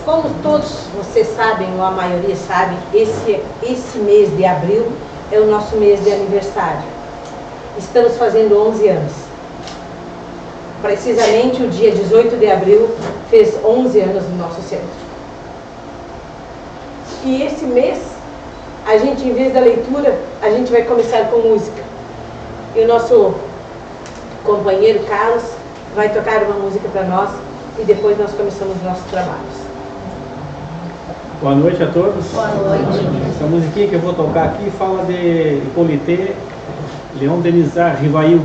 Como todos vocês sabem, ou a maioria sabe, esse mês de abril é o nosso mês de aniversário. Estamos fazendo 11 anos. Precisamente o dia 18 de abril fez 11 anos no nosso centro. E esse mês, a gente, em vez da leitura, a gente vai começar com música. E o nosso companheiro Carlos vai tocar uma música para nós e depois nós começamos os nossos trabalhos. Boa noite a todos. Boa noite. Essa musiquinha que eu vou tocar aqui fala de Hippolyte Léon Denis Rivail,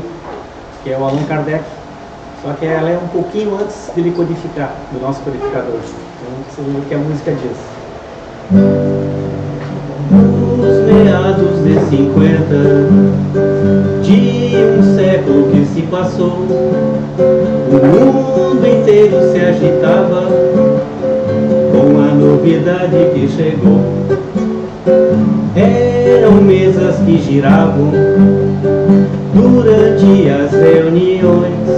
que é o Allan Kardec. Só que ela é um pouquinho antes de ele codificar, do nosso codificador. Então, vocês vão ver o que a música diz. Nos meados de 50, de um século que se passou, o mundo inteiro se agitava com a novidade que chegou. Eram mesas que giravam durante as reuniões,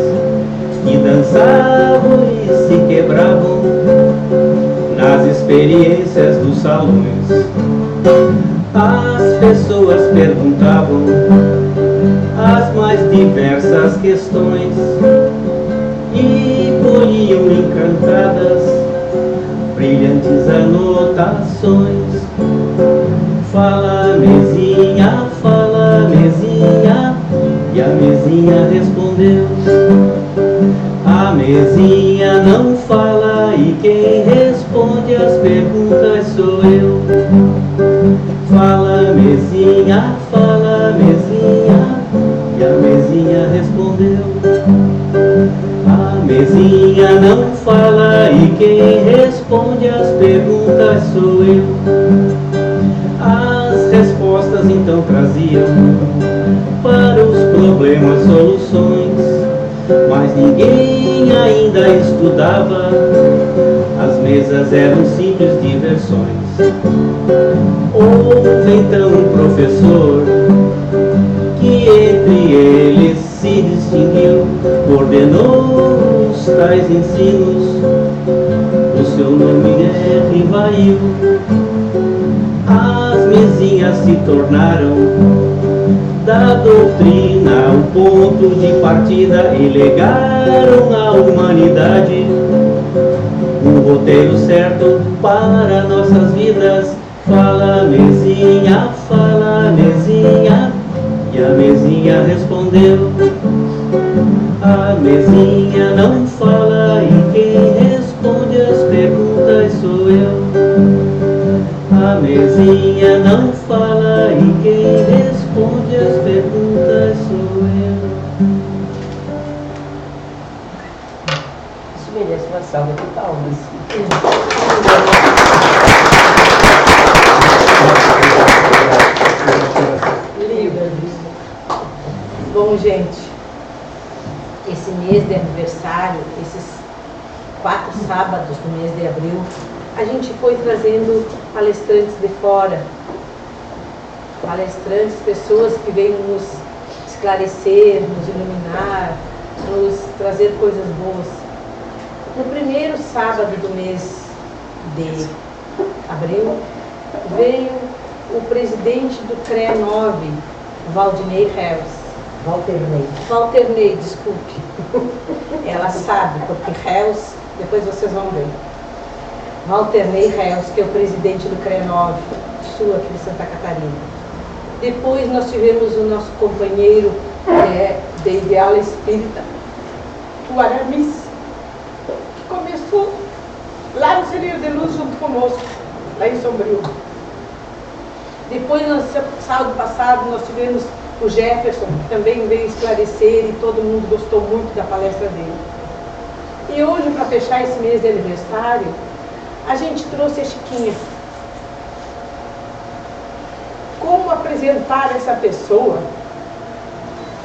que dançavam e se quebravam nas experiências dos salões. As pessoas perguntavam as mais diversas questões e colhiam encantadas brilhantes anotações. Fala mesinha, e a mesinha respondeu. A mesinha não fala e quem responde as perguntas sou eu. Fala mesinha, e a mesinha respondeu. A mesinha não fala e quem responde as perguntas sou eu. As respostas então traziam para os problemas soluções, mas ninguém ainda estudava, as mesas eram simples diversões. Houve então um professor que entre eles se distinguiu, coordenou os tais ensinos, o seu nome é Rivail. As mesinhas se tornaram da doutrina o ponto de partida e legaram à humanidade o roteiro certo para nossas vidas. Fala mesinha, e a mesinha respondeu. A mesinha não fala e quem responde as perguntas sou eu. A mesinha não fala e quem responde as perguntas sou eu. Isso merece uma salva de palmas. Bom, gente, esse mês de aniversário, esses 4 sábados do mês de abril, a gente foi trazendo palestrantes de fora, palestrantes, pessoas que vêm nos esclarecer, nos iluminar, nos trazer coisas boas. No primeiro sábado do mês de abril, veio o presidente do CREA-9, Valdinei Reus. Walterney, desculpe. Ela sabe, porque Reus, depois vocês vão ver. Walterney Reus, que é o presidente do CREA-9, sul aqui de Santa Catarina. Depois nós tivemos o nosso companheiro de Ideal Espírita, o Aramis, que começou lá no Celeiro de Luz junto conosco, lá em Sombrio. Depois, no sábado passado, nós tivemos o Jefferson, que também veio esclarecer e todo mundo gostou muito da palestra dele. E hoje, para fechar esse mês de aniversário, a gente trouxe a Chiquinha. Como apresentar essa pessoa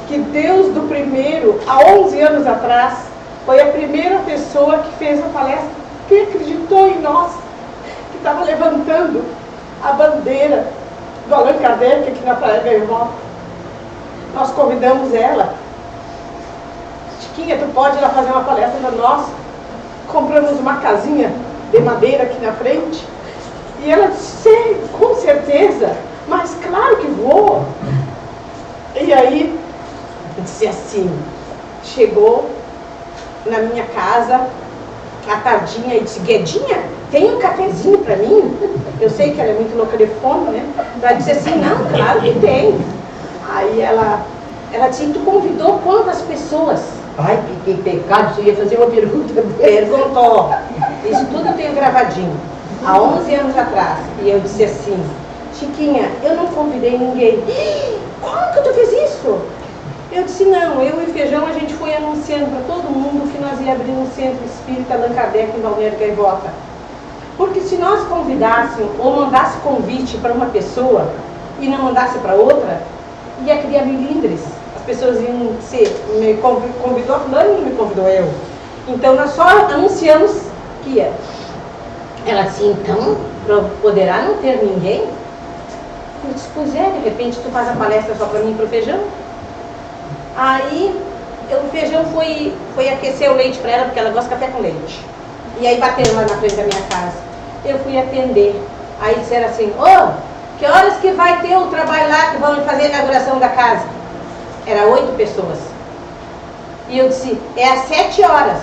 que Deus do primeiro, há 11 anos atrás, foi a primeira pessoa que fez a palestra, que acreditou em nós, que estava levantando a bandeira do Allan Kardec aqui na Praia Gaivota. Nós convidamos ela. Chiquinha, tu pode ir lá fazer uma palestra para nós? Compramos uma casinha de madeira aqui na frente. E ela disse, sim, com certeza, mas claro que vou. E aí, disse assim, chegou na minha casa, à tardinha, e disse, Guedinha, tem um cafezinho para mim? Eu sei que ela é muito louca de fome, né? Ela disse assim, não, claro que tem. Aí ela disse, tu convidou quantas pessoas? Ai, que pecado, você ia fazer uma pergunta. Perguntou. Isso tudo eu tenho gravadinho. Há 11 anos atrás. E eu disse assim, Chiquinha, eu não convidei ninguém. Como que tu fez isso? Eu disse, não, eu e o Feijão, a gente foi anunciando para todo mundo que nós ia abrir um centro espírita Allan Kardec em Balneário Gaivota. Porque se nós convidássemos ou mandasse convite para uma pessoa e não mandasse para outra, ia criar milindres. As pessoas iam ser, me convidou fulano, não me convidou eu. Então nós só anunciamos que ia. Ela disse, então, poderá não ter ninguém? Eu disse, pois é, de repente tu faz a palestra só para mim e para o Feijão. Aí o Feijão foi aquecer o leite para ela, porque ela gosta de café com leite. E aí bateram lá na frente da minha casa. Eu fui atender. Aí disseram assim, que horas que vai ter o trabalho lá que vão fazer a inauguração da casa? Era 8 pessoas. E eu disse, é às 7 horas.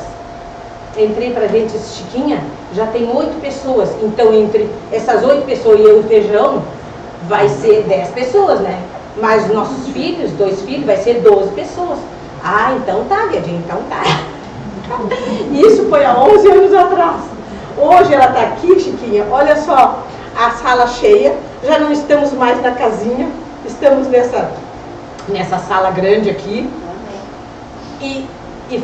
Entrei para dentro e disse, Chiquinha, já tem 8 pessoas. Então entre essas 8 pessoas e eu e o Feijão, vai ser 10 pessoas, né? Mas os nossos filhos, 2 filhos, vai ser 12 pessoas. Ah, então tá, Guedinha, então tá. Isso foi há 11 anos atrás. Hoje ela está aqui, Chiquinha, olha só, a sala cheia, já não estamos mais na casinha, estamos nessa sala grande aqui. E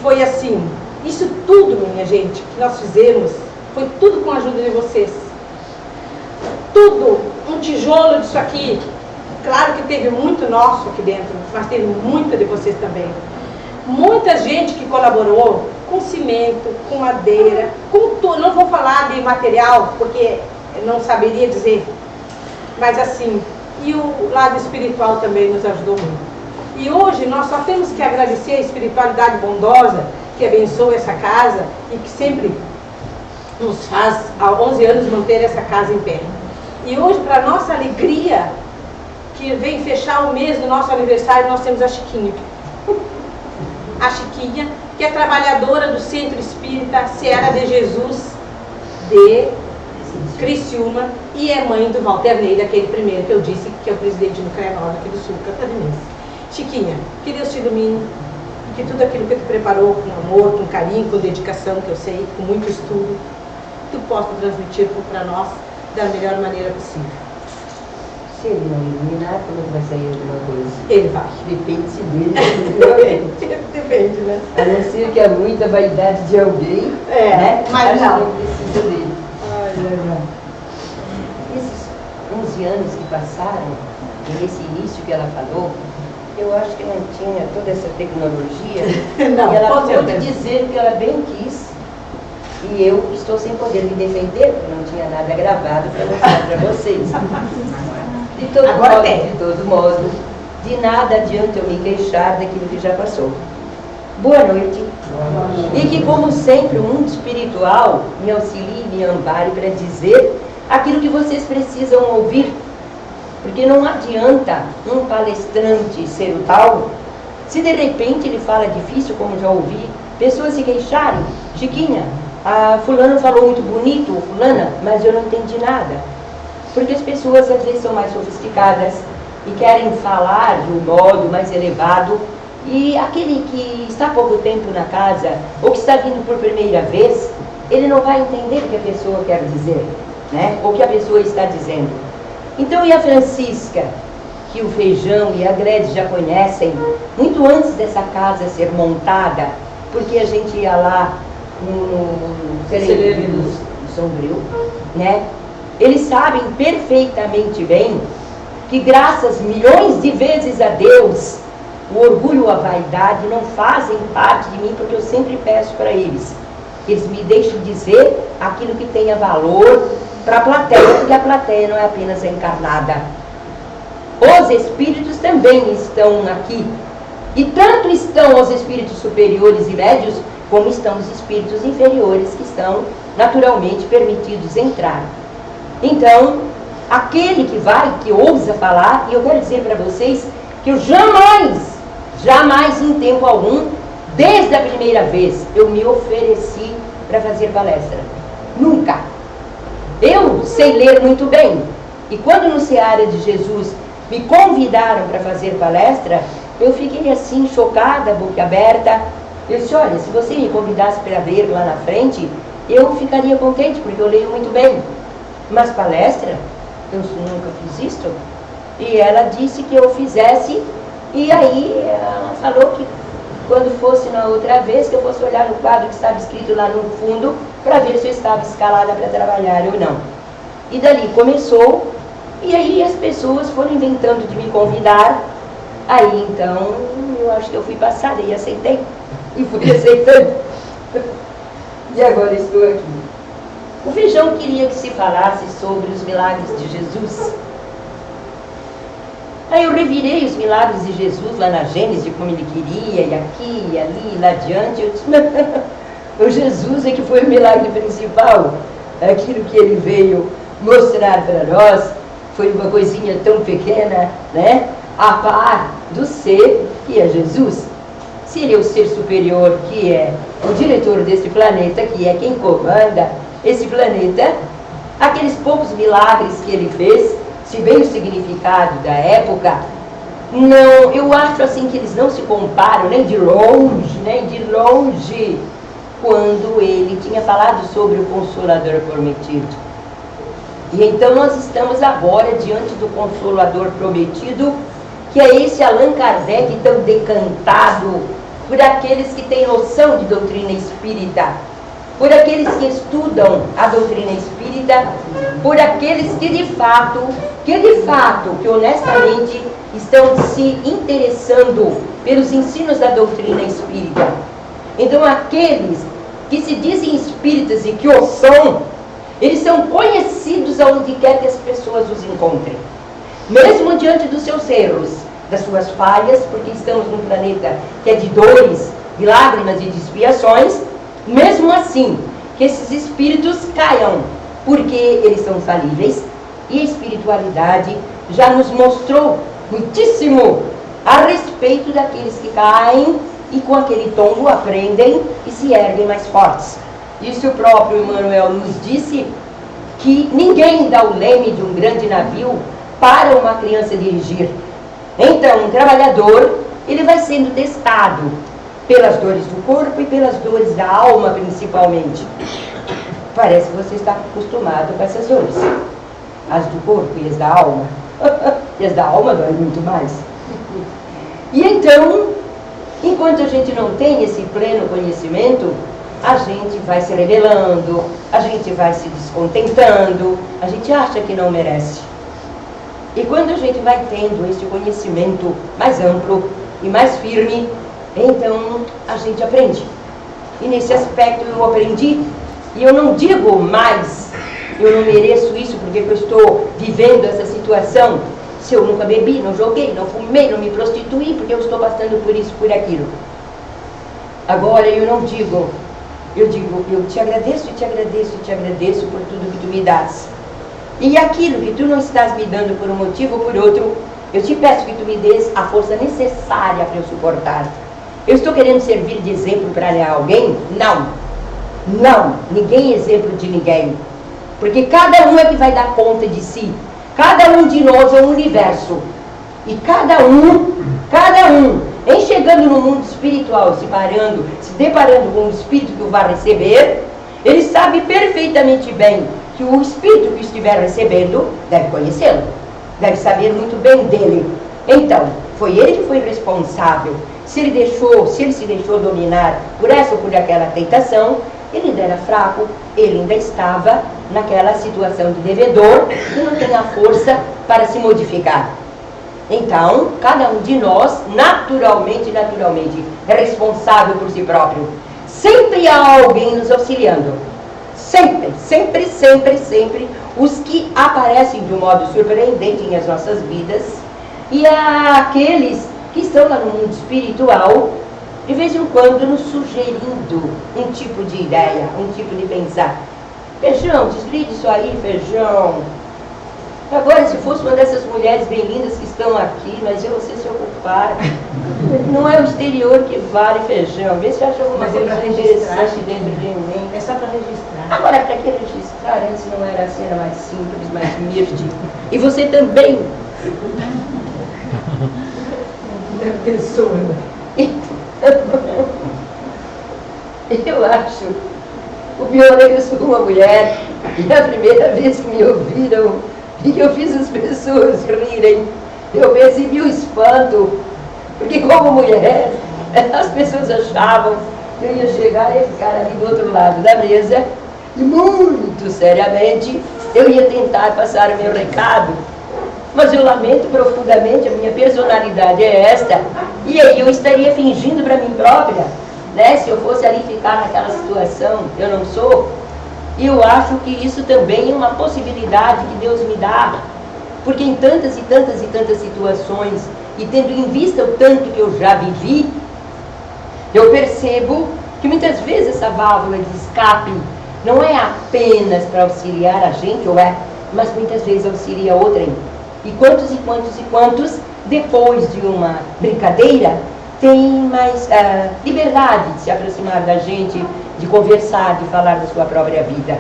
foi assim, isso tudo, minha gente, que nós fizemos, foi tudo com a ajuda de vocês. Tudo, um tijolo disso aqui. Claro que teve muito nosso aqui dentro, mas teve muita de vocês também. Muita gente que colaborou com cimento, com madeira, com tudo. Não vou falar de material, porque não saberia dizer. Mas assim, e o lado espiritual também nos ajudou muito. E hoje nós só temos que agradecer a espiritualidade bondosa que abençoa essa casa e que sempre nos faz, há 11 anos, manter essa casa em pé. E hoje, para nossa alegria, que vem fechar o mês do nosso aniversário, nós temos a Chiquinha. A Chiquinha, que é trabalhadora do Centro Espírita Seara de Jesus de Criciúma e é mãe do Walter Ney, daquele primeiro que eu disse, que é o presidente do CREA Nova aqui do Sul Catarinense. Chiquinha, que Deus te ilumine, que tudo aquilo que tu preparou com amor, com carinho, com dedicação, que eu sei, com muito estudo, tu possa transmitir para nós da melhor maneira possível. Se ele não iluminar, como vai sair alguma coisa? Ele vai. Depende dele, Depende, né? a não ser que há muita vaidade de alguém, né? Mas não. Precisa dele. Ai, legal. Esses 11 anos que passaram, e esse início que ela falou, eu acho que não tinha toda essa tecnologia. Não, e ela com pôde certeza. dizer que ela bem quis. E eu estou sem poder me defender, porque não tinha nada gravado para mostrar para vocês. De todo Agora modo, tem. de todo modo, de nada adianta eu me queixar daquilo que já passou. Boa noite. E que, como sempre, o mundo espiritual me auxilie e me ampare para dizer aquilo que vocês precisam ouvir. Porque não adianta um palestrante ser o tal, se de repente ele fala difícil, como já ouvi, pessoas se queixarem. Chiquinha, a fulano falou muito bonito, ou fulana, mas eu não entendi nada. Porque as pessoas às vezes são mais sofisticadas e querem falar de um modo mais elevado. E aquele que está há pouco tempo na casa, ou que está vindo por primeira vez, ele não vai entender o que a pessoa quer dizer, né? Ou o que a pessoa está dizendo. Então, e a Francisca, que o Feijão e a Gretchen já conhecem, muito antes dessa casa ser montada, porque a gente ia lá no celeiro do Sombrio, né? Eles sabem perfeitamente bem que graças milhões de vezes a Deus, o orgulho ou a vaidade não fazem parte de mim, porque eu sempre peço para eles que eles me deixem dizer aquilo que tenha valor para a plateia, porque a plateia não é apenas encarnada. Os espíritos também estão aqui. E tanto estão os espíritos superiores e médios, como estão os espíritos inferiores que estão naturalmente permitidos entrar. Então, aquele que vai, que ousa falar, e eu quero dizer para vocês que eu jamais em tempo algum, desde a primeira vez, eu me ofereci para fazer palestra. Nunca. Eu sei ler muito bem. E quando no Seara de Jesus me convidaram para fazer palestra, eu fiquei assim, chocada, boca aberta. Eu disse, olha, se você me convidasse para ler lá na frente, eu ficaria contente, porque eu leio muito bem. Mas palestra, eu nunca fiz isto. E ela disse que eu fizesse, e aí ela falou que quando fosse na outra vez, que eu fosse olhar no quadro que estava escrito lá no fundo, para ver se eu estava escalada para trabalhar ou não. E dali começou, e aí as pessoas foram inventando de me convidar. Aí então, eu acho que eu fui passada e aceitei. E fui aceitando. E agora estou aqui. O Feijão queria que se falasse sobre os milagres de Jesus. Aí eu revirei os milagres de Jesus lá na Gênesis, como ele queria, e aqui, e ali, e lá adiante. Eu disse, o Jesus é que foi o milagre principal. Aquilo que ele veio mostrar para nós foi uma coisinha tão pequena, né? A par do ser que é Jesus. Se ele é o ser superior, que é o diretor desse planeta, que é quem comanda esse planeta, aqueles poucos milagres que ele fez, se bem o significado da época, não, eu acho assim que eles não se comparam nem de longe, quando ele tinha falado sobre o Consolador prometido. E então nós estamos agora diante do Consolador prometido, que é esse Allan Kardec tão decantado por aqueles que têm noção de doutrina espírita, por aqueles que estudam a doutrina espírita, por aqueles que de fato, que honestamente estão se interessando pelos ensinos da doutrina espírita. Então aqueles que se dizem espíritas e que o são, eles são conhecidos aonde quer que as pessoas os encontrem. Mesmo diante dos seus erros, das suas falhas, porque estamos num planeta que é de dores, de lágrimas e de expiações, mesmo assim, que esses espíritos caiam, porque eles são falíveis, e a espiritualidade já nos mostrou muitíssimo a respeito daqueles que caem e com aquele tombo aprendem e se erguem mais fortes. Isso o próprio Emmanuel nos disse, que ninguém dá o leme de um grande navio para uma criança dirigir. Então, um trabalhador, ele vai sendo testado pelas dores do corpo e pelas dores da alma, principalmente. Parece que você está acostumado com essas dores. As do corpo e as da alma. E as da alma doem muito mais. E então, enquanto a gente não tem esse pleno conhecimento, a gente vai se rebelando, a gente vai se descontentando, a gente acha que não merece. E quando a gente vai tendo esse conhecimento mais amplo e mais firme, então a gente aprende. E nesse aspecto eu aprendi, e eu não digo mais, eu não mereço isso porque eu estou vivendo essa situação, se eu nunca bebi, não joguei, não fumei, não me prostituí, porque eu estou passando por isso, por aquilo. Agora eu não digo, eu digo, eu te agradeço, te agradeço, te agradeço por tudo que tu me dás. E aquilo que tu não estás me dando por um motivo ou por outro, eu te peço que tu me dês a força necessária para eu suportar. Eu estou querendo servir de exemplo para alguém? Não. Não. Ninguém é exemplo de ninguém. Porque cada um é que vai dar conta de si. Cada um de nós é um universo. E cada um, em chegando no mundo espiritual, se deparando com um espírito que o vai receber, ele sabe perfeitamente bem que o espírito que estiver recebendo deve conhecê-lo, deve saber muito bem dele. Então, foi ele que foi responsável. Se ele se deixou dominar por essa ou por aquela tentação, ele ainda era fraco, ele ainda estava naquela situação de devedor e não tem a força para se modificar. Então, cada um de nós, naturalmente, é responsável por si próprio. Sempre há alguém nos auxiliando. Sempre, os que aparecem de um modo surpreendente em as nossas vidas, e há aqueles que estão lá no mundo espiritual, de vez em quando nos sugerindo um tipo de ideia, um tipo de pensar. Feijão, desligue isso aí, Feijão. Agora, se fosse uma dessas mulheres bem lindas que estão aqui, mas eu você se ocupar. Não é o exterior que vale, Feijão. Vê se acha alguma coisa interessante dentro de mim. É só para registrar. Agora, para que registrar? Antes não era assim, era mais simples, mais humilde. E você também. Deve ter sono. Eu acho. O pior é que eu sou uma mulher. E a primeira vez que me ouviram e que eu fiz as pessoas rirem, eu percebi o espanto. Porque como mulher, as pessoas achavam que eu ia chegar e ficar ali do outro lado da mesa e muito seriamente eu ia tentar passar o meu recado. Mas eu lamento profundamente, a minha personalidade é esta, e aí eu estaria fingindo para mim própria, né? Se eu fosse ali ficar naquela situação, eu não sou. E eu acho que isso também é uma possibilidade que Deus me dá, porque em tantas e tantas e tantas situações, e tendo em vista o tanto que eu já vivi, eu percebo que muitas vezes essa válvula de escape não é apenas para auxiliar a gente, ou é, mas muitas vezes auxilia outrem. E quantos e quantos e quantos, depois de uma brincadeira, tem mais liberdade de se aproximar da gente, de conversar, de falar da sua própria vida.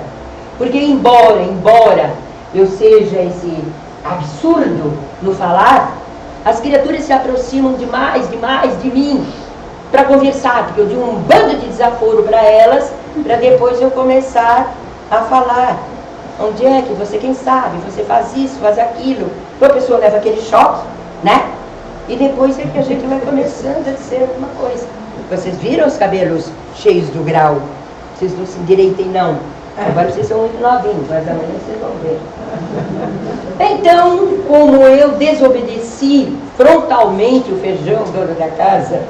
Porque embora eu seja esse absurdo no falar, as criaturas se aproximam demais de mim para conversar, porque eu dei um bando de desaforo para elas, para depois eu começar a falar. Onde é que você, quem sabe, você faz isso, faz aquilo. Então a pessoa leva aquele choque, né? E depois é que a gente vai começando a dizer alguma coisa. Vocês viram os cabelos cheios do grau? Vocês não se endireitem, não. Agora vocês são muito novinhos, mas amanhã vocês vão ver. Então, como eu desobedeci frontalmente o Feijão, dono da casa,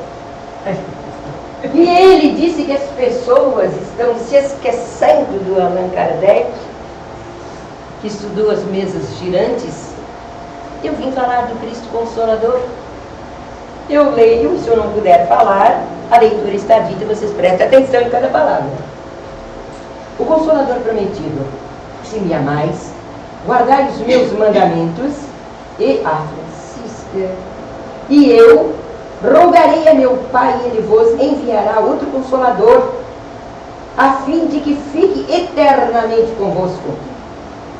e ele disse que as pessoas estão se esquecendo do Allan Kardec, que estudou as mesas girantes, eu vim falar do Cristo Consolador. Eu leio, se eu não puder falar, a leitura está dita, vocês prestem atenção em cada palavra. O Consolador prometido: se me amais, guardai os meus mandamentos, e Francisca, e eu rogarei a meu Pai, e Ele vos enviará outro Consolador, a fim de que fique eternamente convosco,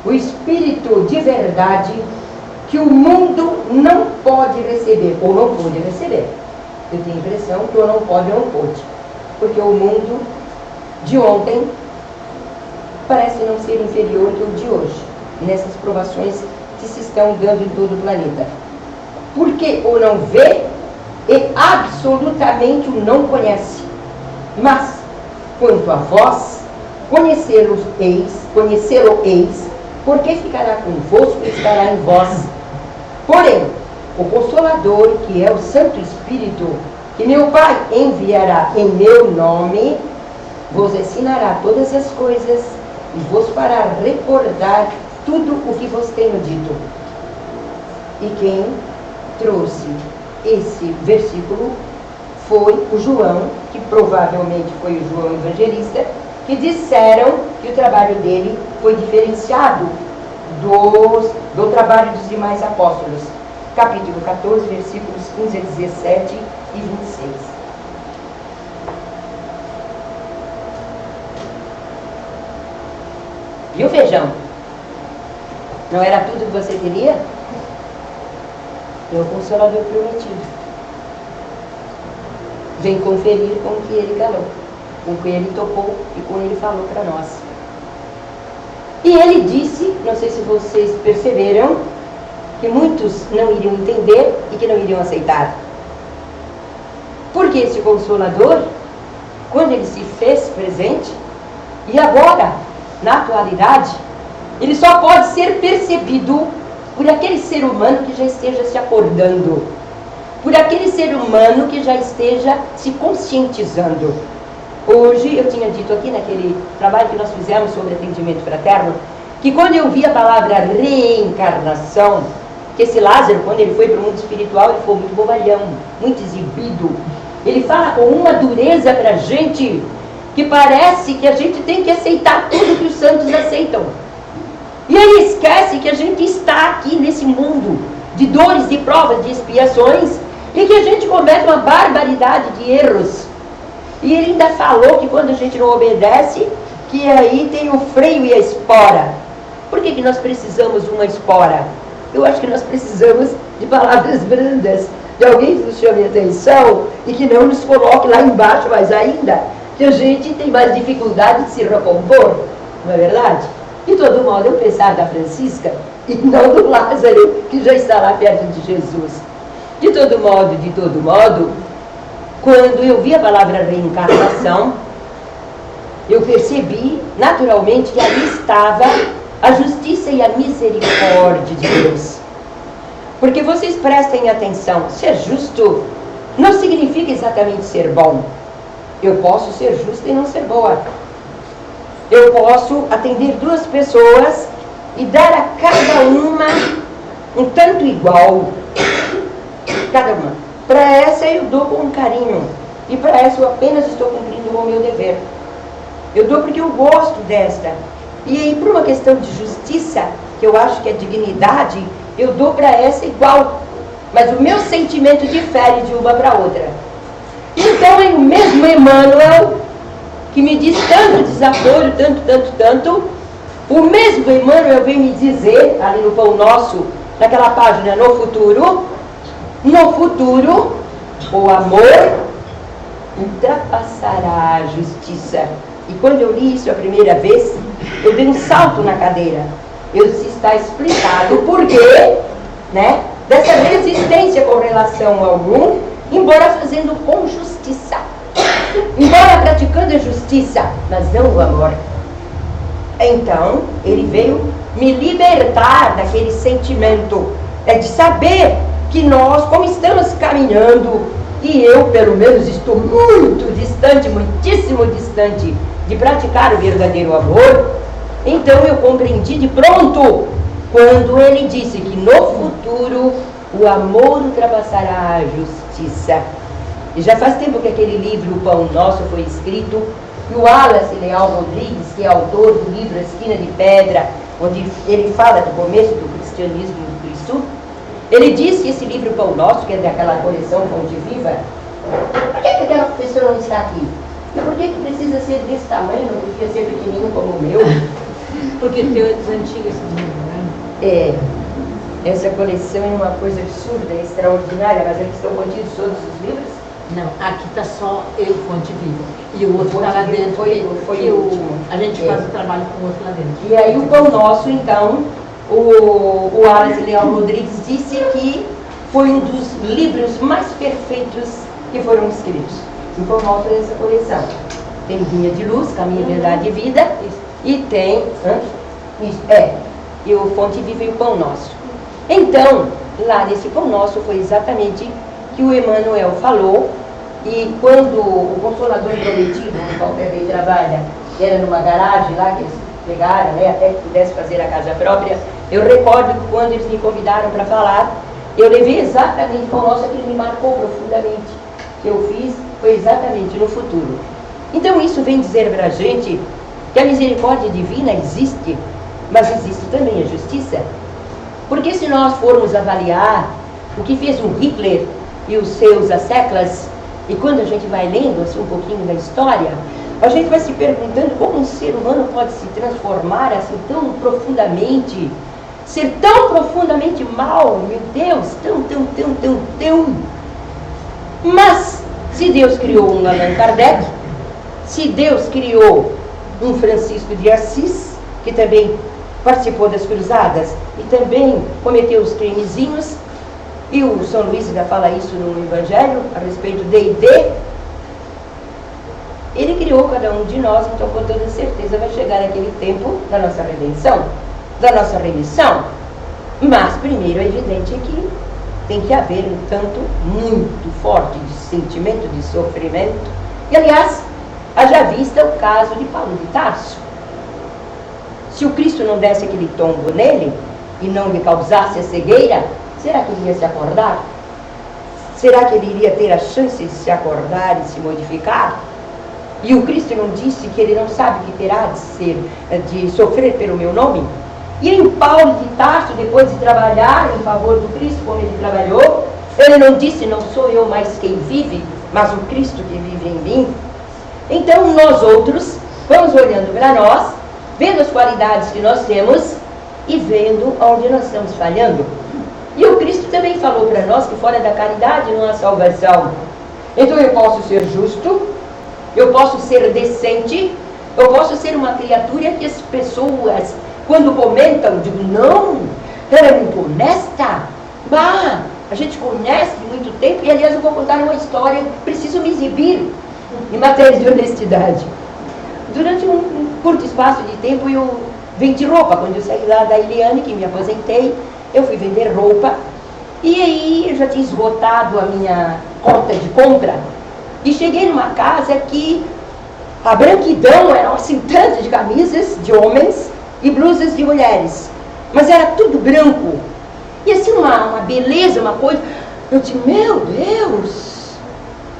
o Espírito de verdade, que o mundo não pode receber, ou não pôde receber. Eu tenho a impressão que ou não pode ou não pôde, porque o mundo de ontem parece não ser inferior que o de hoje, nessas provações que se estão dando em todo o planeta. Porque o não vê e absolutamente o não conhece. Mas, quanto a vós, conhecê-lo-eis, porque ficará convosco e estará em vós. Porém, o Consolador, que é o Santo Espírito, que meu Pai enviará em meu nome, vos ensinará todas as coisas e vos fará recordar tudo o que vos tenho dito. E quem trouxe esse versículo foi o João, que provavelmente foi o João Evangelista, que disseram que o trabalho dele foi diferenciado do trabalho dos demais apóstolos. Capítulo 14, versículos 15 a 17 e 26. Viu, Feijão? Não era tudo que você queria? É o Consolador prometido. Vem conferir com o que ele calou, com o que ele topou e com o que ele falou para nós. E ele disse, não sei se vocês perceberam, que muitos não iriam entender e que não iriam aceitar. Porque esse Consolador, quando ele se fez presente, e agora, na atualidade, ele só pode ser percebido por aquele ser humano que já esteja se acordando, por aquele ser humano que já esteja se conscientizando. Hoje, eu tinha dito aqui naquele trabalho que nós fizemos sobre atendimento fraterno, que quando eu vi a palavra reencarnação, que esse Lázaro, quando ele foi para o mundo espiritual, ele foi muito bobalhão, muito exibido. Ele fala com uma dureza para a gente, que parece que a gente tem que aceitar tudo que os santos aceitam. E aí esquece que a gente está aqui nesse mundo de dores, de provas, de expiações, e que a gente comete uma barbaridade de erros. E ele ainda falou que quando a gente não obedece, que aí tem o freio e a espora. Por que nós precisamos de uma espora? Eu acho que nós precisamos de palavras brandas, de alguém que nos chame a atenção e que não nos coloque lá embaixo mais ainda, que a gente tem mais dificuldade de se recompor, não é verdade? De todo modo, eu pensar da Francisca e não do Lázaro, que já está lá perto de Jesus. De todo modo, quando eu vi a palavra reencarnação, eu percebi naturalmente que ali estava a justiça e a misericórdia de Deus. Porque vocês prestem atenção, ser justo não significa exatamente ser bom. Eu posso ser justa e não ser boa. Eu posso atender duas pessoas e dar a cada uma um tanto igual. Cada uma. Para essa eu dou com carinho. E para essa eu apenas estou cumprindo o meu dever. Eu dou porque eu gosto desta. E aí, por uma questão de justiça, que eu acho que é dignidade, eu dou para essa igual. Mas o meu sentimento difere de uma para outra. Então é o mesmo Emmanuel que me diz tanto desaforo, tanto. O mesmo Emmanuel vem me dizer, ali no Pão Nosso, naquela página, no futuro, o amor ultrapassará a justiça. E quando eu li isso a primeira vez, eu dei um salto na cadeira. Eu disse, está explicado o porquê, né, dessa resistência com relação ao mundo, embora fazendo com justiça. Embora praticando a justiça, mas não o amor. Então, ele veio me libertar daquele sentimento, de saber que nós, como estamos caminhando, e eu, pelo menos, estou muito distante, muitíssimo distante de praticar o verdadeiro amor, então eu compreendi de pronto, quando ele disse que no futuro o amor ultrapassará a justiça. E já faz tempo que aquele livro, O Pão Nosso, foi escrito, e o Wallace Leal Rodrigues, que é autor do livro A Esquina de Pedra, onde ele fala do começo do cristianismo do Cristo, ele disse que esse livro Pão Nosso, que é daquela coleção Fonte Viva, por que aquela pessoa não está aqui? E por que precisa ser desse tamanho, não podia ser pequenininho como o meu? Porque teu é dos antigos esse livro, né? Essa coleção é uma coisa absurda, extraordinária, mas aqui estão contidos todos os livros? Não, aqui está só eu, Fonte Viva. E o outro está lá dentro. Foi o último. A gente faz o trabalho com o outro lá dentro. E aí o Pão Nosso, então, o Wallace Leal Rodrigues disse que foi um dos livros mais perfeitos que foram escritos. O Pão Nosso é essa coleção. Tem Vinha de Luz, Caminho, Verdade e Vida. E tem... E o Fonte Viva e o Pão Nosso. Então, lá nesse Pão Nosso foi exatamente que o Emmanuel falou, e quando o Consolador Prometido, onde Walter Rey trabalha, era numa garagem lá que eles pegaram, né, até que pudesse fazer a casa própria, eu recordo que quando eles me convidaram para falar, eu levei exatamente o Pão Nosso, que ele me marcou profundamente. O que eu fiz foi exatamente no futuro. Então isso vem dizer para a gente que a misericórdia divina existe, mas existe também a justiça. Porque se nós formos avaliar o que fez o Hitler e os seus asseclas, e quando a gente vai lendo assim, um pouquinho da história, a gente vai se perguntando como um ser humano pode se transformar assim tão profundamente, ser tão profundamente mal, meu Deus, tão. Mas, se Deus criou um Allan Kardec, se Deus criou um Francisco de Assis, que também participou das cruzadas e também cometeu os crimezinhos, e o São Luís ainda fala isso no Evangelho, a respeito de ele criou cada um de nós, então com toda certeza vai chegar aquele tempo da nossa redenção, da nossa remissão. Mas primeiro é evidente que tem que haver um tanto muito forte de sentimento, de sofrimento. E aliás, haja vista o caso de Paulo de Tarso. Se o Cristo não desse aquele tombo nele e não lhe causasse a cegueira, será que ele ia se acordar? Será que ele iria ter a chance de se acordar e se modificar? E o Cristo não disse que ele não sabe o que terá de sofrer pelo meu nome? E em Paulo de Tarso, depois de trabalhar em favor do Cristo, como ele trabalhou, ele não disse, não sou eu mais quem vive, mas o Cristo que vive em mim. Então nós outros vamos olhando para nós, vendo as qualidades que nós temos e vendo onde nós estamos falhando. E o Cristo também falou para nós que fora da caridade não há salvação. Então eu posso ser justo, eu posso ser decente, eu posso ser uma criatura que as pessoas, quando comentam, digo, não, ela é muito honesta, bah, a gente conhece de muito tempo, e aliás eu vou contar uma história, preciso me exibir em matéria de honestidade. Durante um curto espaço de tempo eu vendi roupa. Quando eu saí lá da Eliane, que me aposentei, eu fui vender roupa, e aí eu já tinha esgotado a minha conta de compra, e cheguei numa casa que a branquidão era assim, tanto de camisas de homens e blusas de mulheres, mas era tudo branco, e assim uma beleza, uma coisa. Eu disse, meu Deus!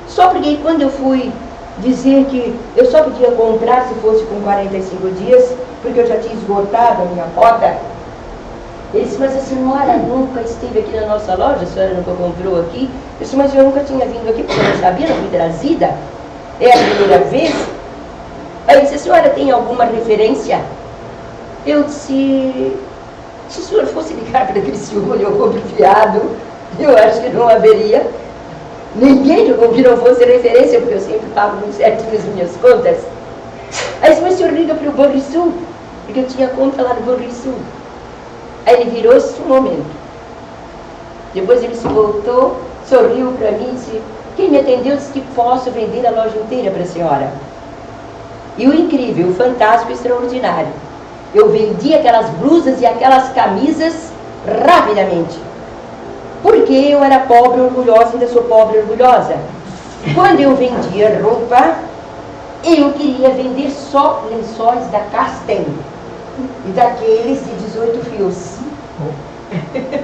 Só porque quando eu fui dizer que eu só podia comprar se fosse com 45 dias, porque eu já tinha esgotado a minha cota, ele disse, mas a senhora nunca esteve aqui na nossa loja, a senhora nunca comprou aqui? Eu disse, mas eu nunca tinha vindo aqui, porque eu não sabia, não fui trazida, é a primeira vez. Aí ele disse, a senhora tem alguma referência? Eu disse, se o senhor fosse ligar para Criciúma e eu compro fiado, eu acho que não haveria ninguém que não fosse referência, porque eu sempre pago muito certo nas minhas contas. Aí disse, mas o senhor liga para o Banrisul, porque eu tinha conta lá no Banrisul. Aí ele virou-se um momento. Depois ele se voltou, sorriu para mim e disse, quem me atendeu disse que posso vender a loja inteira para a senhora. E o incrível, o fantástico, o extraordinário, eu vendi aquelas blusas e aquelas camisas rapidamente. Porque eu era pobre, orgulhosa, ainda sou pobre, orgulhosa. Quando eu vendia roupa, eu queria vender só lençóis da Casten, e daqueles de 18 fios.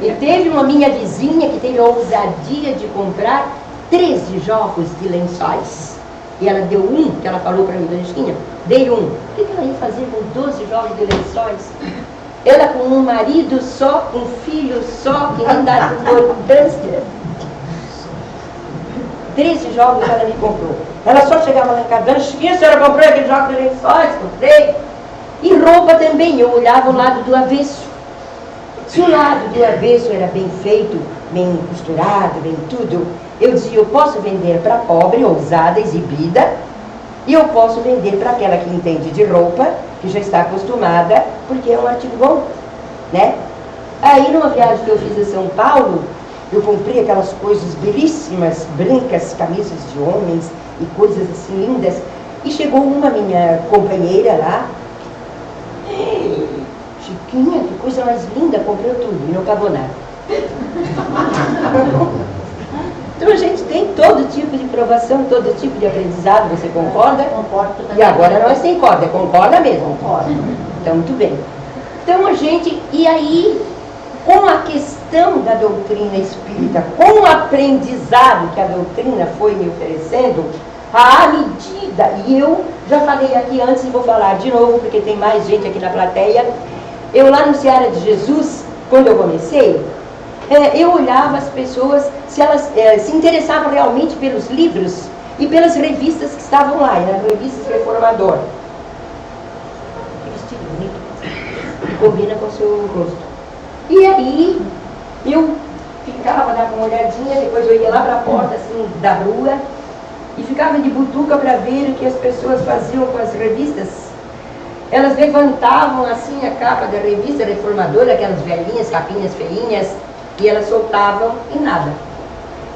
E teve uma minha vizinha que teve a ousadia de comprar 13 jogos de lençóis. E ela deu um, que ela falou para mim, Dona Chiquinha, dei um. O que ela ia fazer com 12 jogos de lençóis? Ela com um marido só, um filho só, que nem dá importância. 13 jogos ela me comprou. Ela só chegava lá em casa, Dona Chiquinha, a senhora comprou aquele jogo de lençóis? Comprei. E roupa também, eu olhava o lado do avesso. Se o lado do avesso era bem feito, bem costurado, bem tudo, eu dizia, eu posso vender para pobre, ousada, exibida, e eu posso vender para aquela que entende de roupa, que já está acostumada, porque é um artigo bom, né? Aí numa viagem que eu fiz a São Paulo, eu comprei aquelas coisas belíssimas, brancas, camisas de homens e coisas assim lindas, e chegou uma minha companheira lá, ei, Chiquinha, que coisa mais linda, comprou tudo e não pagou nada. Então a gente tem todo tipo de provação, todo tipo de aprendizado, você concorda? Concordo. E agora nós tem corda, concorda mesmo? Concordo. Então, muito bem. Então a gente, e aí, com a questão da doutrina espírita, com o aprendizado que a doutrina foi me oferecendo, à medida, e eu já falei aqui antes e vou falar de novo, porque tem mais gente aqui na plateia, eu lá no Seara de Jesus, quando eu comecei, eu olhava as pessoas, se elas se interessavam realmente pelos livros e pelas revistas que estavam lá, e nas revistas Reformador. Que vestido bonito, que combina com o seu rosto. E aí, eu ficava, dava uma olhadinha, depois eu ia lá para a porta assim, da rua, e ficava de butuca para ver o que as pessoas faziam com as revistas. Elas levantavam assim a capa da revista Reformadora, aquelas velhinhas, capinhas feinhas, e elas soltavam e nada.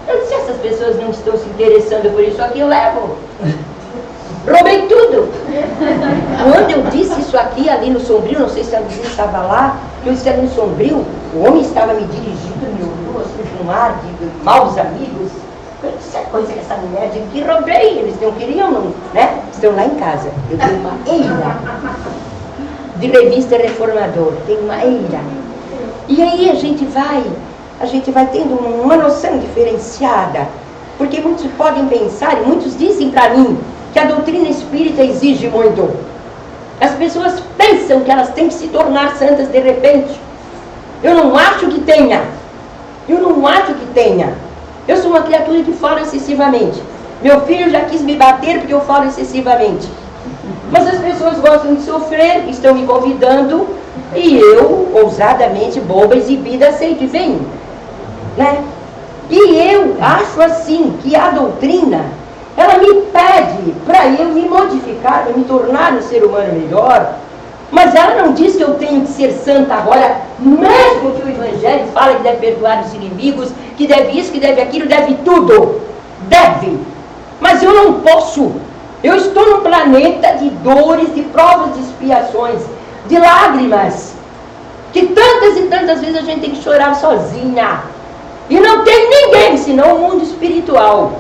Eu disse, essas pessoas não estão se interessando por isso aqui, eu levo. Roubei tudo. Quando eu disse isso aqui, ali no Sombrio, não sei se a Luzinha estava lá, eu disse ali no Sombrio, o homem estava me dirigindo, me olhou assim com um ar de maus amigos. Eu disse, é coisa que essa mulher diz que roubei, eles não queriam, não, né? Estão lá em casa. Eu tenho uma eira de revista Reformador, tenho uma eira. E aí a gente vai tendo uma noção diferenciada, porque muitos podem pensar, e muitos dizem para mim, que a doutrina espírita exige muito. As pessoas pensam que elas têm que se tornar santas de repente. Eu não acho que tenha. Eu não acho que tenha. Eu sou uma criatura que fala excessivamente. Meu filho já quis me bater porque eu falo excessivamente. Mas as pessoas gostam de sofrer, estão me convidando, e eu, ousadamente, boba, exibida, aceito e venho. Né? E eu acho assim, que a doutrina, ela me pede para eu me modificar, para me tornar um ser humano melhor, mas ela não diz que eu tenho que ser santa agora, mesmo que o Evangelho fala que deve perdoar os inimigos, que deve isso, que deve aquilo, deve tudo. Deve. Mas eu não posso. Eu estou num planeta de dores, de provas, de expiações, de lágrimas, que tantas e tantas vezes a gente tem que chorar sozinha. E não tem ninguém, senão o mundo espiritual,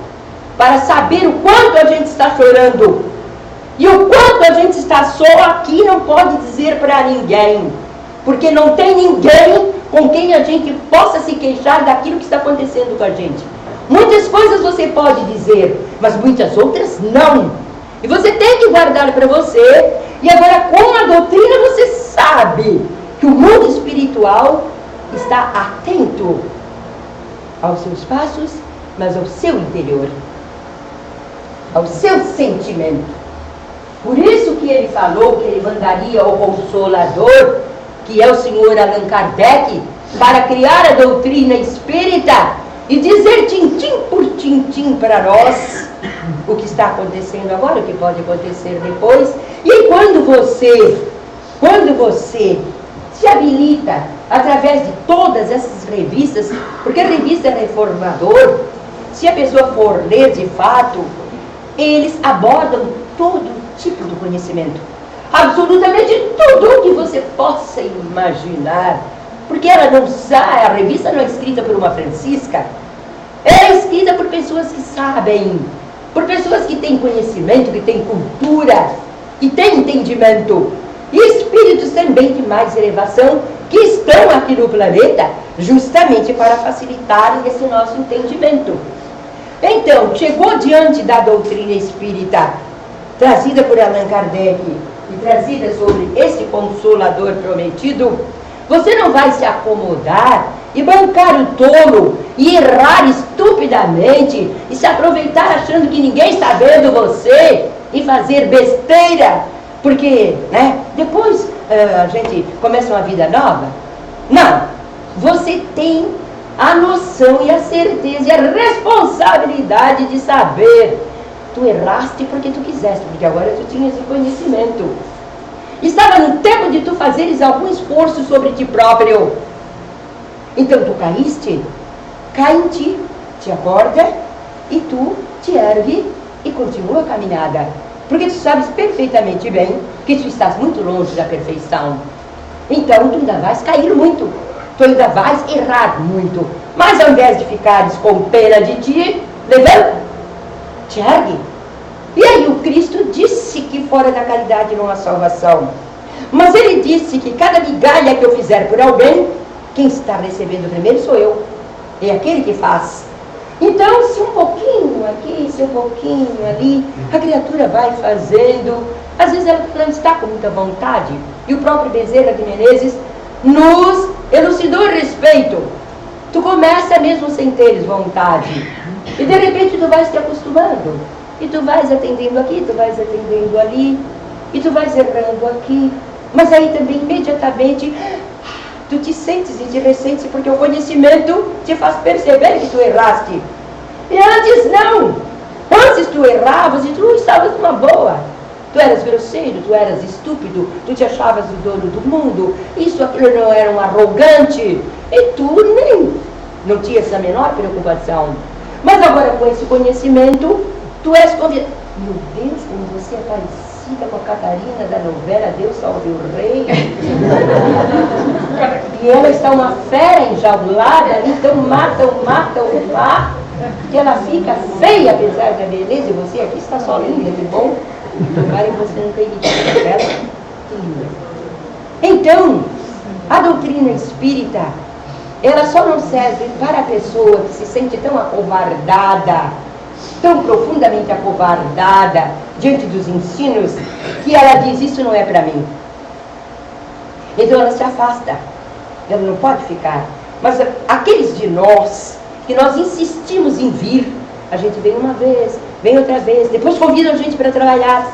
para saber o quanto a gente está chorando. E o quanto a gente está só aqui não pode dizer para ninguém. Porque não tem ninguém com quem a gente possa se queixar daquilo que está acontecendo com a gente. Muitas coisas você pode dizer, mas muitas outras não. E você tem que guardar para você. E agora, com a doutrina, você sabe que o mundo espiritual está atento aos seus passos, mas ao seu interior, ao seu sentimento. Por isso que ele falou que ele mandaria o Consolador, que é o senhor Allan Kardec, para criar a doutrina espírita e dizer tintim por tintim para nós o que está acontecendo agora, o que pode acontecer depois. E quando você se habilita através de todas essas revistas, porque a revista é reformador, se a pessoa for ler de fato, eles abordam todo tipo de conhecimento, absolutamente tudo que você possa imaginar, porque ela não sai, a revista não é escrita por uma Francisca, ela é escrita por pessoas que sabem, por pessoas que têm conhecimento, que têm cultura, que têm entendimento, e espíritos também de mais elevação, que estão aqui no planeta justamente para facilitar esse nosso entendimento. Então, chegou diante da doutrina espírita, trazida por Allan Kardec e trazida sobre esse Consolador prometido, você não vai se acomodar e bancar o tolo e errar estupidamente e se aproveitar achando que ninguém está vendo você e fazer besteira, porque depois a gente começa uma vida nova. Não, você tem a noção e a certeza e a responsabilidade de saber. Tu erraste porque tu quiseste, porque agora tu tinhas esse conhecimento. Estava no tempo de tu fazeres algum esforço sobre ti próprio. Então tu caíste, cai em ti, te acorda e tu te ergue e continua a caminhada. Porque tu sabes perfeitamente bem que tu estás muito longe da perfeição. Então tu ainda vais cair muito, tu ainda vais errar muito. Mas ao invés de ficares com pena de ti, levanta, te ergue. E aí o Cristo disse que fora da caridade não há salvação. Mas ele disse que cada migalha que eu fizer por alguém, quem está recebendo primeiro sou eu. É aquele que faz. Então, se um pouquinho aqui, se um pouquinho ali, a criatura vai fazendo. Às vezes ela não está com muita vontade. E o próprio Bezerra de Menezes nos elucidou a respeito. Tu começa mesmo sem teres vontade. E de repente tu vais te acostumando. E tu vais atendendo aqui, tu vais atendendo ali. E tu vais errando aqui. Mas aí também, imediatamente, tu te sentes e te ressentes, porque o conhecimento te faz perceber que tu erraste. E antes não. Antes tu erravas e tu não estavas numa boa. Tu eras grosseiro, tu eras estúpido, tu te achavas o dono do mundo, isso, aquilo, não era um arrogante. E tu nem não tinhas a menor preocupação. Mas agora com esse conhecimento, tu és convidado. Meu Deus, como você é parecida com a Catarina da novela Deus Salve o Rei. E ela está uma fera enjaulada, então mata o mar, que ela fica feia apesar da beleza, e você aqui está só linda, que bom. Tomara que você não tenha dito dela, que linda. Então, a doutrina espírita, ela só não serve para a pessoa que se sente tão acovardada, tão profundamente acovardada diante dos ensinos, que ela diz, isso não é para mim. Então ela se afasta, ela não pode ficar. Mas aqueles de nós, que nós insistimos em vir, a gente vem uma vez, vem outra vez, depois convida a gente para trabalhar.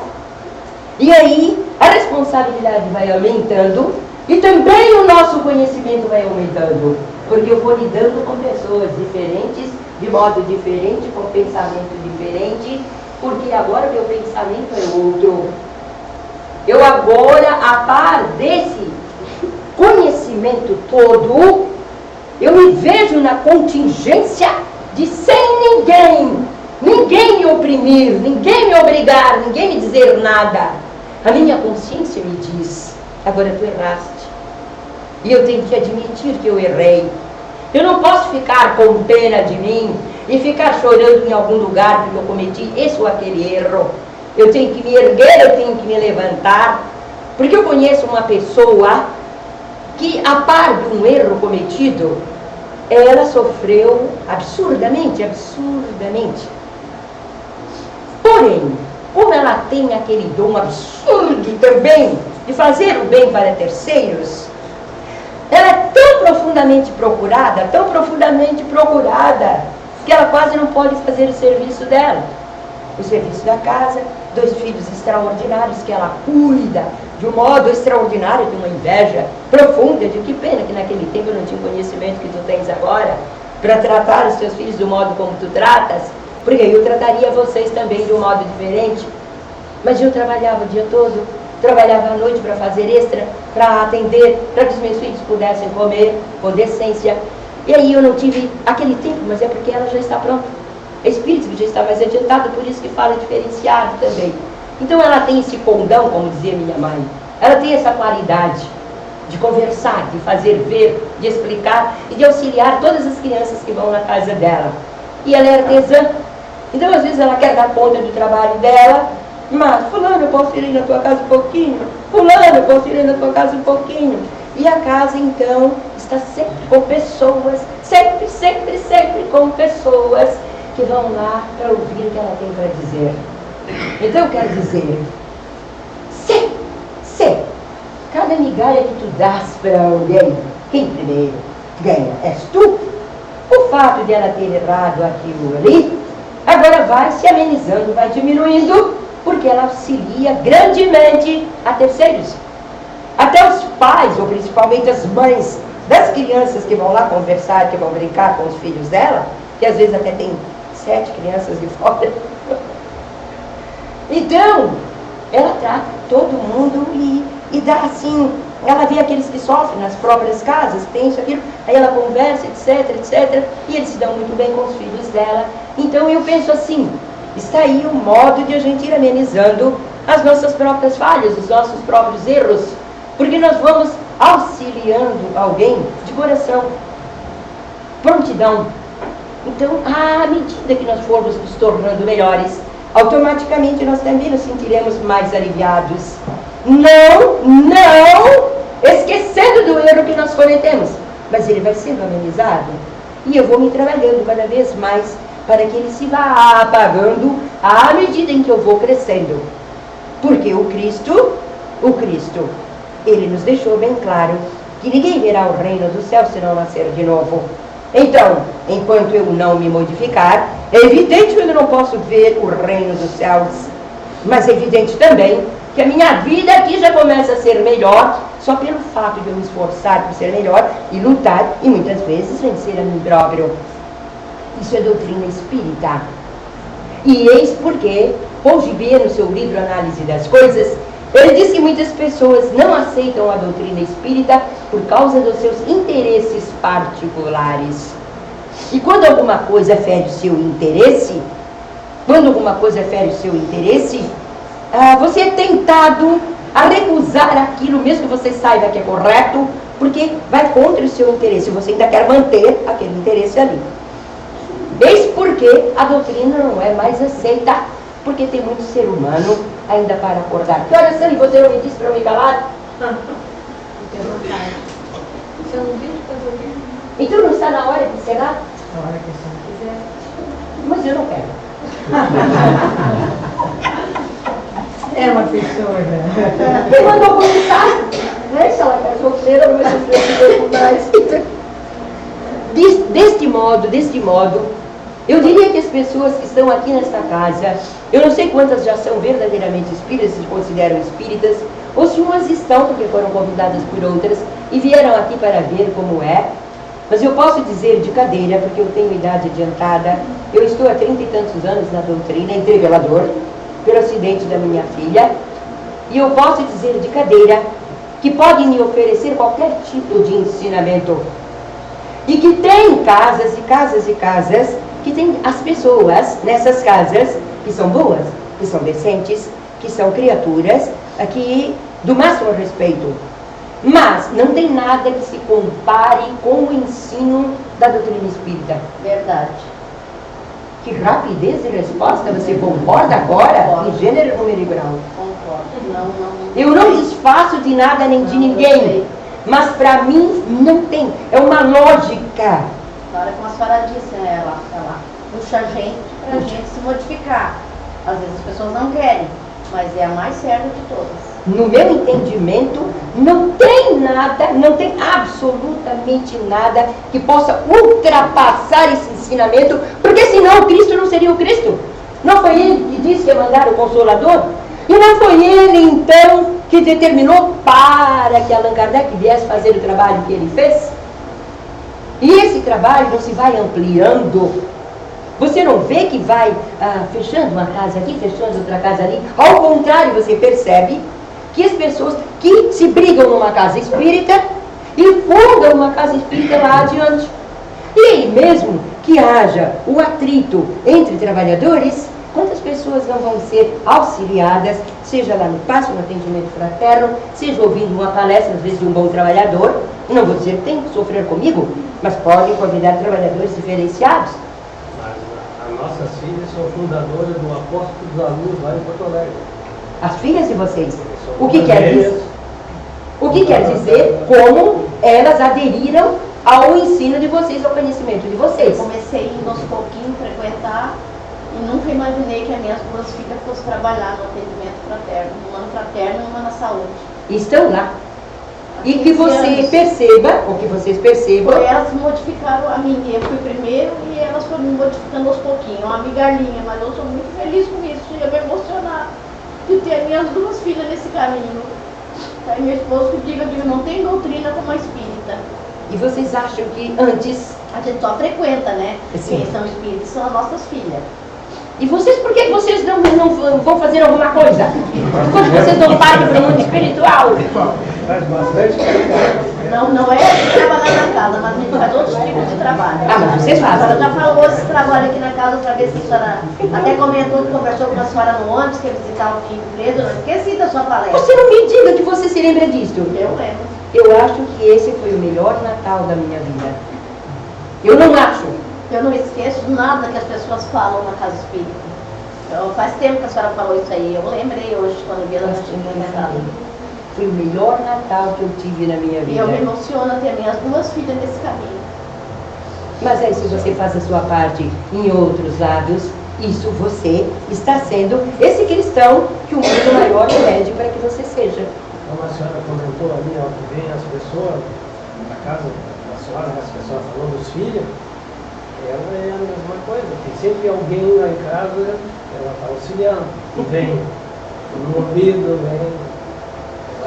E aí a responsabilidade vai aumentando e também o nosso conhecimento vai aumentando, porque eu vou lidando com pessoas diferentes, de modo diferente, com pensamento diferente, porque agora meu pensamento é outro. Eu agora, a par desse conhecimento todo, eu me vejo na contingência de sem ninguém me oprimir, ninguém me obrigar, ninguém me dizer nada. A minha consciência me diz, agora tu erraste. E eu tenho que admitir que eu errei. Eu não posso ficar com pena de mim e ficar chorando em algum lugar porque eu cometi esse ou aquele erro. Eu tenho que me erguer, eu tenho que me levantar, porque eu conheço uma pessoa que, a par de um erro cometido, ela sofreu absurdamente. Porém, como ela tem aquele dom absurdo também de fazer o bem para terceiros, ela é tão profundamente procurada, que ela quase não pode fazer o serviço dela. O serviço da casa, 2 filhos extraordinários que ela cuida de um modo extraordinário, de uma inveja profunda, de que pena que naquele tempo eu não tinha o conhecimento que tu tens agora, para tratar os teus filhos do modo como tu tratas, porque eu trataria vocês também de um modo diferente. Mas eu trabalhava o dia todo, trabalhava à noite para fazer extra, para atender, para que os meus filhos pudessem comer com decência. E aí eu não tive aquele tempo, mas é porque ela já está pronta. É espírito que já está mais adiantado, por isso que fala diferenciado também. Então ela tem esse condão, como dizia minha mãe, ela tem essa qualidade de conversar, de fazer ver, de explicar e de auxiliar todas as crianças que vão na casa dela. E ela é artesã, então às vezes ela quer dar conta do trabalho dela, mas fulano, eu posso ir na tua casa um pouquinho? Fulano, eu posso ir na tua casa um pouquinho? E a casa então está sempre com pessoas, sempre com pessoas que vão lá para ouvir o que ela tem para dizer. Então eu quero dizer, se cada migalha que tu dás para alguém, quem primeiro ganha és tu. O fato de ela ter errado aquilo ali, agora vai se amenizando, vai diminuindo, porque ela auxilia grandemente a terceiros. Até os pais, ou principalmente as mães das crianças que vão lá conversar, que vão brincar com os filhos dela, que às vezes até tem 7 crianças de fora. Então, ela trata todo mundo e dá assim, ela vê aqueles que sofrem nas próprias casas, tem isso, aquilo, aí ela conversa, etc, e eles se dão muito bem com os filhos dela. Então eu penso assim, está aí o modo de a gente ir amenizando as nossas próprias falhas, os nossos próprios erros, porque nós vamos auxiliando alguém de coração, prontidão. Então, à medida que nós formos nos tornando melhores, automaticamente nós também nos sentiremos mais aliviados. Não esquecendo do erro que nós cometemos, mas ele vai sendo amenizado. E eu vou me trabalhando cada vez mais para que ele se vá apagando à medida em que eu vou crescendo. Porque o Cristo, ele nos deixou bem claro que ninguém verá o reino do céu se não nascer de novo. Então, enquanto eu não me modificar, é evidente que eu não posso ver o reino dos céus, mas é evidente também que a minha vida aqui já começa a ser melhor, só pelo fato de eu me esforçar por ser melhor e lutar, e muitas vezes vencer a mim próprio. Isso é doutrina espírita. E eis porque Paul Gibier, no seu livro Análise das Coisas, ele diz que muitas pessoas não aceitam a doutrina espírita por causa dos seus interesses particulares. E quando alguma coisa fere o seu interesse, você é tentado a recusar aquilo, mesmo que você saiba que é correto, porque vai contra o seu interesse, você ainda quer manter aquele interesse ali. Eis porque a doutrina não é mais aceita, porque tem muito ser humano ainda para acordar. Que horas são e você não me disse para eu me calar? Você não viu que está dormindo? Então não está na hora de encerrar? Na hora que a senhora quiser. Mas eu não quero. É uma pessoa, né? Quem mandou comentar? Né? Se ela é solteira, não vai sofrer um pouco mais. Deste modo, eu diria que as pessoas que estão aqui nesta casa, eu não sei quantas já são verdadeiramente espíritas, se consideram espíritas, ou se umas estão porque foram convidadas por outras e vieram aqui para ver como é. Mas eu posso dizer de cadeira, porque eu tenho idade adiantada, eu estou há 30 e tantos anos na doutrina, entrei velador, pelo acidente da minha filha, e eu posso dizer de cadeira que podem me oferecer qualquer tipo de ensinamento. E que tem casas e casas e casas, que tem as pessoas nessas casas que são boas, que são decentes, que são criaturas aqui do máximo respeito. Mas não tem nada que se compare com o ensino da doutrina espírita. Verdade. Que rapidez de resposta, você concorda agora? Concordo. Em gênero, número e grau. Concordo. Não. Eu não desfaço de nada nem de ninguém, mas para mim não tem. É uma lógica. Claro, como a senhora disse, né? Ela puxa a gente para a gente se modificar. Às vezes as pessoas não querem, mas é a mais certa de todas. No meu entendimento, não tem nada, não tem absolutamente nada que possa ultrapassar esse ensinamento, porque senão o Cristo não seria o Cristo. Não foi ele que disse que ia mandar o Consolador? E não foi ele, então, que determinou para que Allan Kardec viesse fazer o trabalho que ele fez? E esse trabalho não se vai ampliando. Você não vê que vai fechando uma casa aqui, fechando outra casa ali. Ao contrário, você percebe que as pessoas que se brigam numa casa espírita e fundam uma casa espírita lá adiante. E mesmo que haja o atrito entre trabalhadores, quantas pessoas não vão ser auxiliadas, seja lá no passo, no atendimento fraterno, seja ouvindo uma palestra, às vezes, de um bom trabalhador. Não vou dizer que tem que sofrer comigo, mas podem convidar trabalhadores diferenciados. Mas as nossas filhas são fundadoras do Apóstolo da Luz lá em Porto Alegre. As filhas de vocês. São O que quer famílias. dizer? O que quer dizer como elas aderiram ao ensino de vocês, ao conhecimento de vocês. Eu comecei indo aos pouquinhos frequentar e nunca imaginei que as minhas duas filhas fossem trabalhar no atendimento fraterno, uma no fraterno e uma na saúde. Estão lá. Há E que 15 você anos. perceba, ou que vocês percebam, Foi elas que modificaram a mim. Eu fui primeiro e elas foram me modificando aos pouquinhos. Uma migalhinha, mas eu sou muito feliz com isso. Ia me emocionar de ter minhas duas filhas nesse caminho. Aí meu esposo que diga, não tem doutrina como a espírita. e vocês acham que antes... A gente só frequenta, né? Sim. Quem são espíritas são as nossas filhas. E vocês, por que vocês não vão fazer alguma coisa? Por que vocês não partem para o mundo espiritual? Faz bastante. Não é trabalhar na casa, mas a gente faz outros tipos de trabalho. Ah, mas vocês A senhora fazem. já falou esse trabalho aqui na casa outra vez que a senhora até comentou que conversou com a senhora no ônibus, que ia visitar o filho preso. Eu não esqueci da sua palestra. Você não me diga que você se lembra disso. Eu lembro. Eu acho que esse foi o melhor Natal da minha vida. Eu não acho. Eu não esqueço nada que as pessoas falam na casa espírita. Faz tempo que a senhora falou isso aí. Eu lembrei hoje quando vi ela na casa. Foi o melhor Natal que eu tive na minha E eu me vida. emociono ter minhas duas filhas nesse caminho. Mas aí, se você faz a sua parte em outros lados, isso você está sendo esse cristão que o mundo maior pede para que você seja. Como a senhora comentou ali, ó, que vem as pessoas na casa da senhora, as pessoas falou dos filhos, ela é a mesma coisa. Tem sempre alguém lá em casa, ela está auxiliando. E vem no ouvido, vem.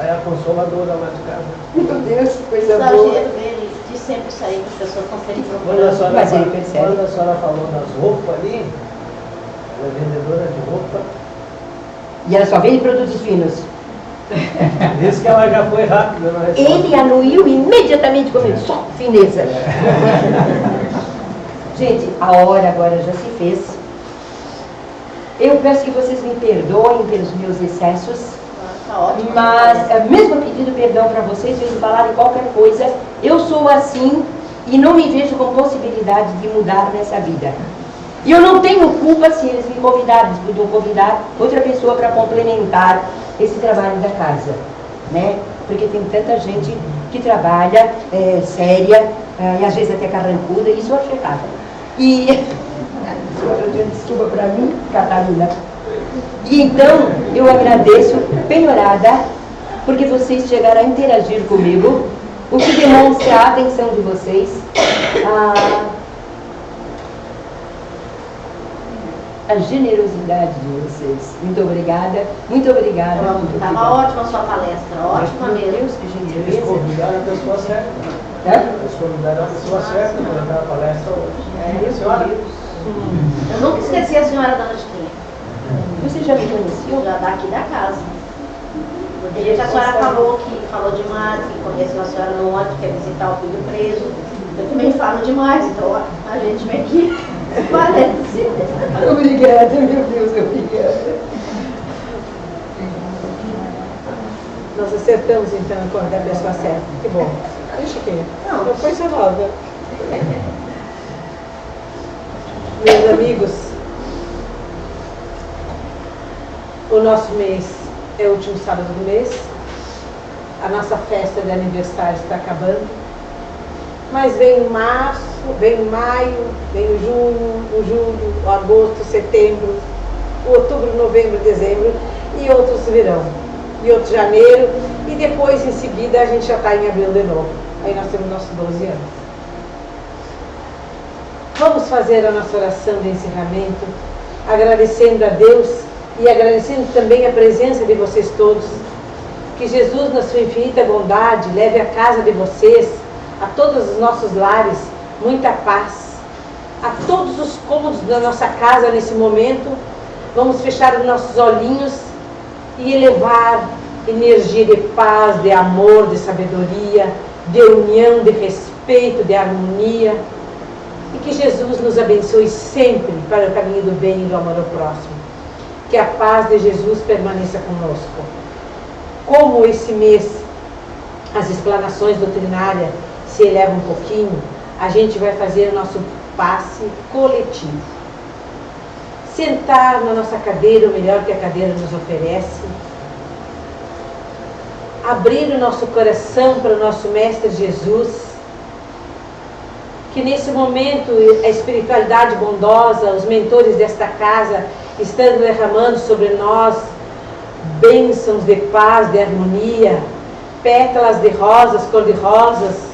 Ela é a consoladora lá de casa. Meu Deus, que O coisa boa. exagero dele de sempre sair que as pessoas estão sempre Quando a procurando. senhora, Mas ele percebe. quando a senhora falou das roupas ali, ela é vendedora de roupa. E ela só vende produtos finos. Diz que ela já foi rápida na resposta. Ele anuiu imediatamente comigo, só fineza. Gente, a hora agora já se fez. Eu peço que vocês me perdoem pelos meus excessos. Tá ótimo. Mas, mesmo pedindo perdão para vocês, eles falarem qualquer coisa, eu sou assim e não me vejo com possibilidade de mudar nessa vida. E eu não tenho culpa se eles me convidarem, eles podiam convidar outra pessoa para complementar esse trabalho da casa, né? Porque tem tanta gente que trabalha séria, e às vezes até carrancuda, e isso eu acho errado. E Desculpa para mim, Catarina. E então, eu agradeço, penhorada, porque vocês chegaram a interagir comigo, o que demonstra a atenção de vocês, a generosidade de vocês. Muito obrigada, muito obrigada. Estava ótima a sua palestra, ótima mesmo. Deus, que Eles gentileza. convidaram a pessoa certa. Eles convidaram a pessoa certa para dar a palestra hoje. A senhora? Eu nunca esqueci a senhora Dona Chiquinha. Você já me conheceu? Já daqui da casa. Porque a senhora falou demais, que conheceu a senhora no ônibus, quer visitar o filho preso. Eu também falo demais, então a gente vem aqui. Parece. Obrigada, meu Deus, obrigada. Nós acertamos então a cor da pessoa certa. Que bom. Deixa aqui. Não foi só nova. Meus amigos, o nosso mês é o último sábado do mês. A nossa festa de aniversário está acabando. Mas vem o março, vem o maio, vem o junho, o julho, o agosto, setembro, o outubro, novembro, dezembro e outros virão. E outro janeiro, e depois em seguida a gente já está em abril de novo. Aí nós temos nossos 12 anos. Vamos fazer a nossa oração de encerramento, agradecendo a Deus e agradecendo também a presença de vocês todos. Que Jesus, na sua infinita bondade, leve à casa de vocês, a todos os nossos lares, muita paz. A todos os cômodos da nossa casa nesse momento, vamos fechar os nossos olhinhos e elevar energia de paz, de amor, de sabedoria, de união, de respeito, de harmonia. E que Jesus nos abençoe sempre para o caminho do bem e do amor ao próximo. Que a paz de Jesus permaneça conosco. Como esse mês as explanações doutrinárias se elevam um pouquinho, a gente vai fazer o nosso passe coletivo. Sentar na nossa cadeira, o melhor que a cadeira nos oferece. Abrir o nosso coração para o nosso Mestre Jesus. Que nesse momento a espiritualidade bondosa, os mentores desta casa, estando derramando sobre nós bênçãos de paz, de harmonia, pétalas de rosas, cor-de-rosas,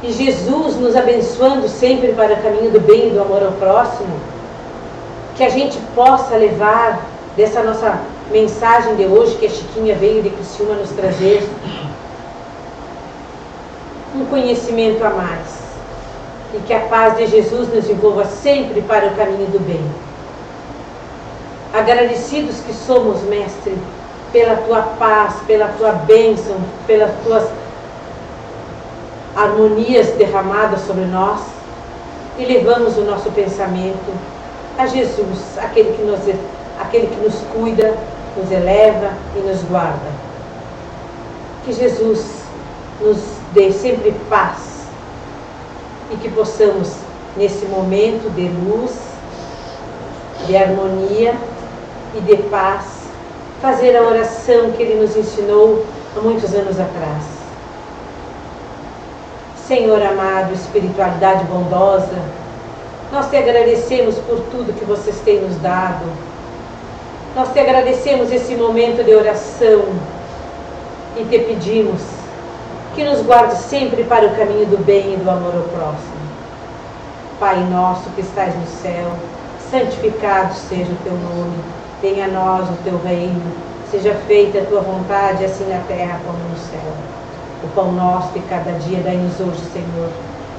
e Jesus nos abençoando sempre para o caminho do bem e do amor ao próximo, que a gente possa levar dessa nossa mensagem de hoje, que a Chiquinha veio de Criciúma nos trazer, um conhecimento a mais, e que a paz de Jesus nos envolva sempre para o caminho do bem. Agradecidos que somos, Mestre, pela Tua paz, pela Tua bênção, pelas Tuas harmonias derramadas sobre nós, e levamos o nosso pensamento a Jesus, aquele que nos cuida, nos eleva e nos guarda. Que Jesus nos dê sempre paz e que possamos, nesse momento de luz, de harmonia e de paz, fazer a oração que Ele nos ensinou há muitos anos atrás. Senhor amado, espiritualidade bondosa, nós te agradecemos por tudo que vocês têm nos dado. Nós te agradecemos esse momento de oração e te pedimos que nos guarde sempre para o caminho do bem e do amor ao próximo. Pai nosso que estás no céu, santificado seja o teu nome, venha a nós o teu reino, seja feita a tua vontade, assim na terra como no céu. O pão nosso de cada dia dai-nos hoje, Senhor.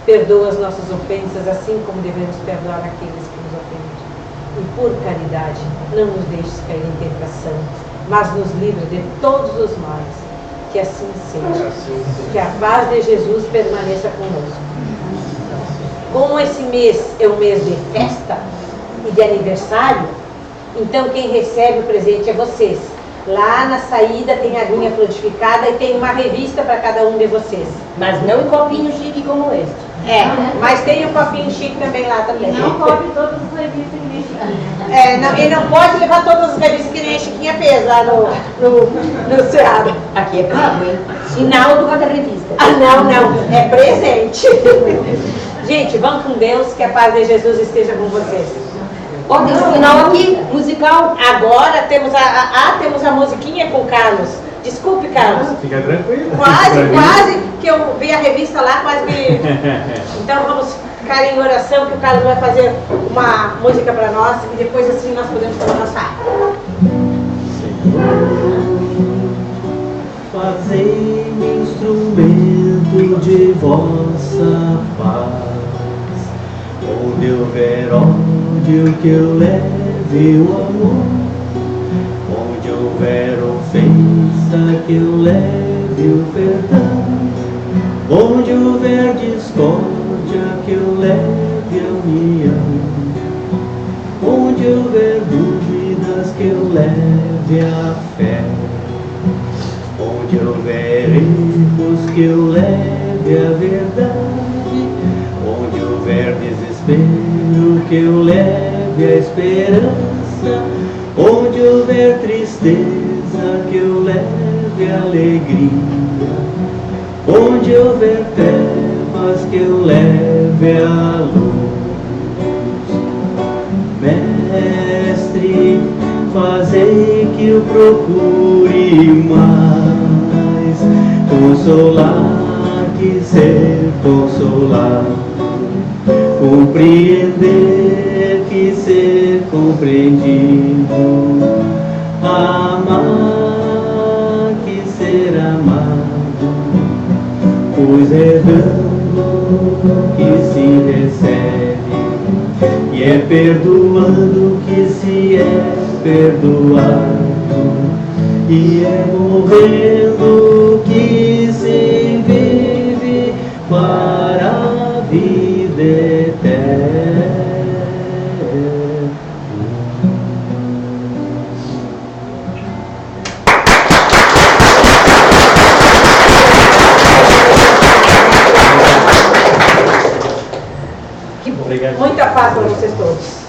Perdoa as nossas ofensas, assim como devemos perdoar aqueles que nos ofendem. E por caridade, não nos deixes cair em tentação, mas nos livre de todos os males. Que assim seja. Que a paz de Jesus permaneça conosco. Como esse mês é um mês de festa e de aniversário, então quem recebe o presente é vocês. Lá na saída tem a aguinha frutificada e tem uma revista para cada um de vocês. Mas não em copinho chique como este. Mas tem um copinho chique também lá também. Não cobre todas as revistas que nem Chiquinha. E não pode levar todas as revistas que nem a Chiquinha fez lá no Ceará. Aqui é pago, hein? Sinal do cada revista. Não. É presente. Gente, vão com Deus, que a paz de Jesus esteja com vocês. Ó, tem um final aqui, musical. Agora temos temos a musiquinha com o Carlos. Desculpe, Carlos. Fica tranquilo. Quase que eu vi a revista lá, quase que... Então vamos ficar em oração, que o Carlos vai fazer uma música para nós e depois assim nós podemos tomar nossa água. Fazei-me instrumento de vossa paz, onde houver ódio que eu leve o amor, onde houver ofensa que eu leve o perdão, onde houver discórdia que eu leve a união, onde houver dúvidas que eu leve a fé, onde houver erros que eu leve a verdade, onde houver desespero que eu leve a esperança, onde houver tristeza que eu leve a alegria, onde houver trevas que eu leve a luz. Mestre, fazei que eu procure mais consolar que ser consolado, compreender que ser compreendido, amar que ser amado, pois é dando que se recebe, e é perdoando que se é perdoado, e é morrendo que se vive para a vida eterna. Que bom. Obrigado. Muita paz para vocês todos.